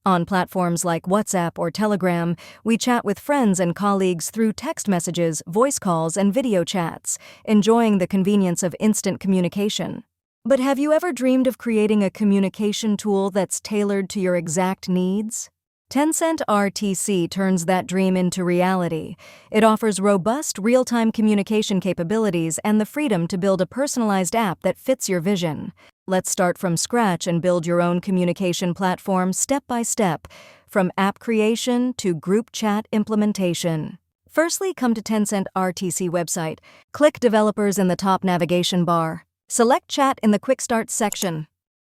On platforms like WhatsApp or Telegram, we chat with friends and colleagues through text messages, voice calls, and video chats, enjoying the convenience of instant communication. But have you ever dreamed of creating a communication tool that's tailored to your exact needs? Tencent RTC turns that dream into reality. It offers robust, real-time communication capabilities and the freedom to build a personalized app that fits your vision. Let's start from scratch and build your own communication platform step by step, from app creation to group chat implementation. Firstly, come to Tencent RTC website. Click Developers in the top navigation bar. Select Chat in the Quick Start section.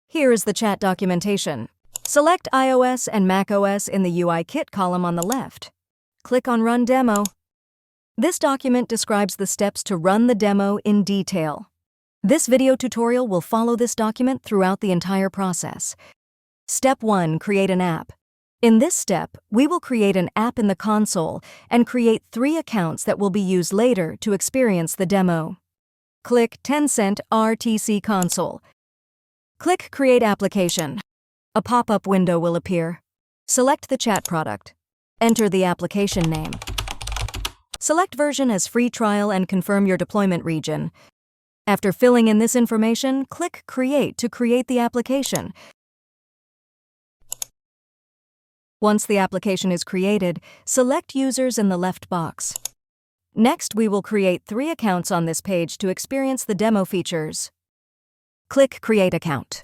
Here is the chat documentation. Select iOS and macOS in the UI Kit column on the left. Click on Run Demo. This document describes the steps to run the demo in detail. This video tutorial will follow this document throughout the entire process. Step 1. Create an app. In this step, we will create an app in the console and create 3 accounts that will be used later to experience the demo. Click Tencent RTC Console. Click Create Application. A pop-up window will appear. Select the chat product. Enter the application name. Select version as free trial and confirm your deployment region. After filling in this information, click Create to create the application. Once the application is created, select Users in the left box. Next, we will create 3 accounts on this page to experience the demo features. Click Create Account.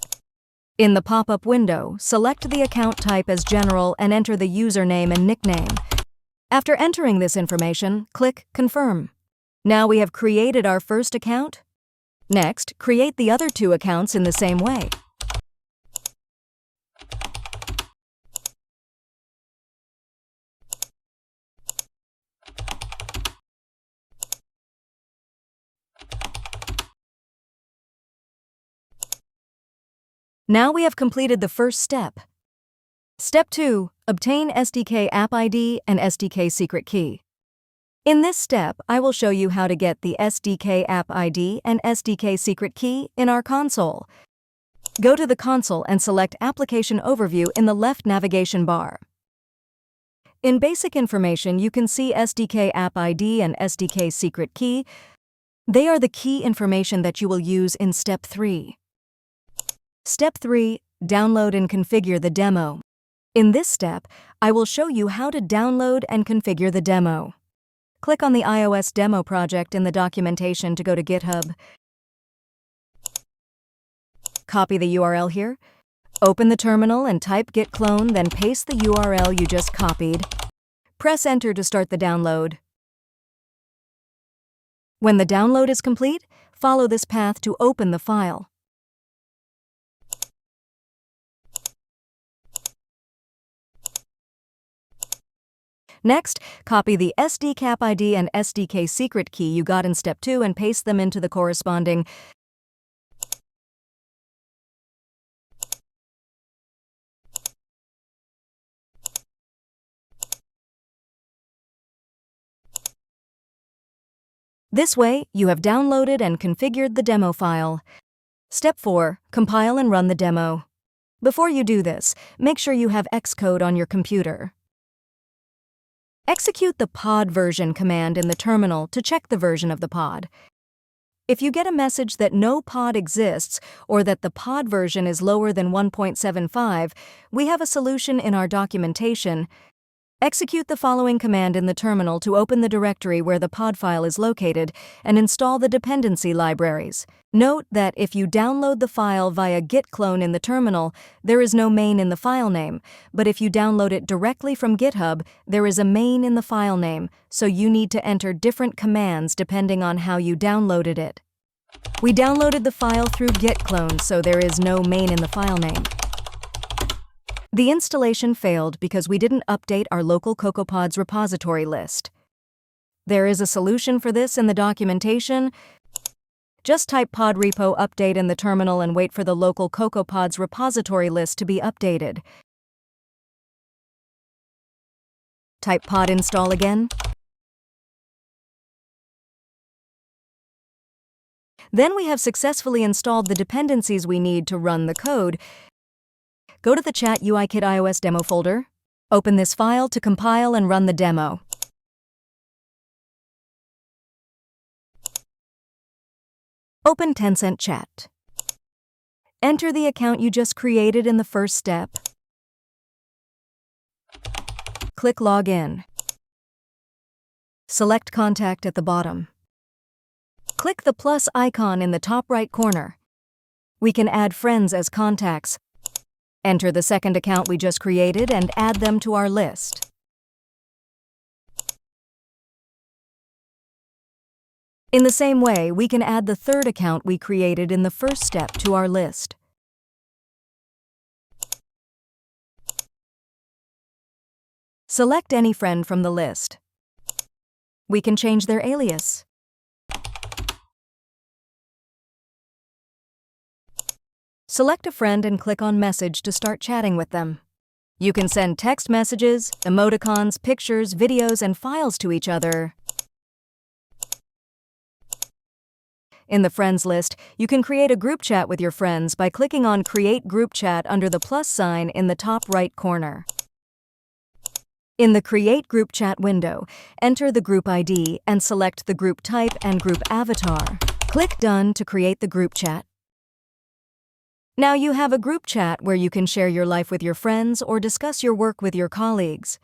In the pop-up window, select the account type as General and enter the username and nickname. After entering this information, click Confirm. Now we have created our first account. Next, create the other 2 accounts in the same way. Now we have completed the first step. Step 2. Obtain SDKAppID and SDKSecretKey. In this step, I will show you how to get the SDKAppID and SDKSecretKey in our console. Go to the console and select Application Overview in the left navigation bar. In Basic Information, you can see SDKAppID and SDKSecretKey. They are the key information that you will use in Step 3. Step 3. Download and configure the demo. In this step, I will show you how to download and configure the demo. Click on the iOS demo project in the documentation to go to GitHub. Copy the URL here. Open the terminal and type git clone, then paste the URL you just copied. Press Enter to start the download. When the download is complete, follow this path to open the file. Next, copy the SDKAppID and SDKSecretKey you got in Step 2 and paste them into the corresponding. This way, you have downloaded and configured the demo file. Step 4. Compile and run the demo. Before you do this, make sure you have Xcode on your computer. Execute the pod version command in the terminal to check the version of the pod. If you get a message that no pod exists or that the pod version is lower than 1.75, we have a solution in our documentation. Execute the following command in the terminal to open the directory where the pod file is located and install the dependency libraries. Note that if you download the file via git clone in the terminal, there is no main in the file name, but if you download it directly from GitHub, there is a main in the file name, so you need to enter different commands depending on how you downloaded it. We downloaded the file through git clone, so there is no main in the file name. The installation failed because we didn't update our local CocoaPods repository list. There is a solution for this in the documentation. Just type pod repo update in the terminal and wait for the local CocoaPods repository list to be updated. Type pod install again. Then we have successfully installed the dependencies we need to run the code. Go to the Chat UIKit iOS demo folder. Open this file to compile and run the demo. Open Tencent Chat. Enter the account you just created in the first step. Click Login. Select Contact at the bottom. Click the plus icon in the top right corner. We can add friends as contacts. Enter the second account we just created and add them to our list. In the same way, we can add the third account we created in the first step to our list. Select any friend from the list. We can change their alias. Select a friend and click on Message to start chatting with them. You can send text messages, emoticons, pictures, videos, and files to each other. In the Friends list, you can create a group chat with your friends by clicking on Create Group Chat under the plus sign in the top right corner. In the Create Group Chat window, enter the group ID and select the group type and group avatar. Click Done to create the group chat. Now you have a group chat where you can share your life with your friends or discuss your work with your colleagues.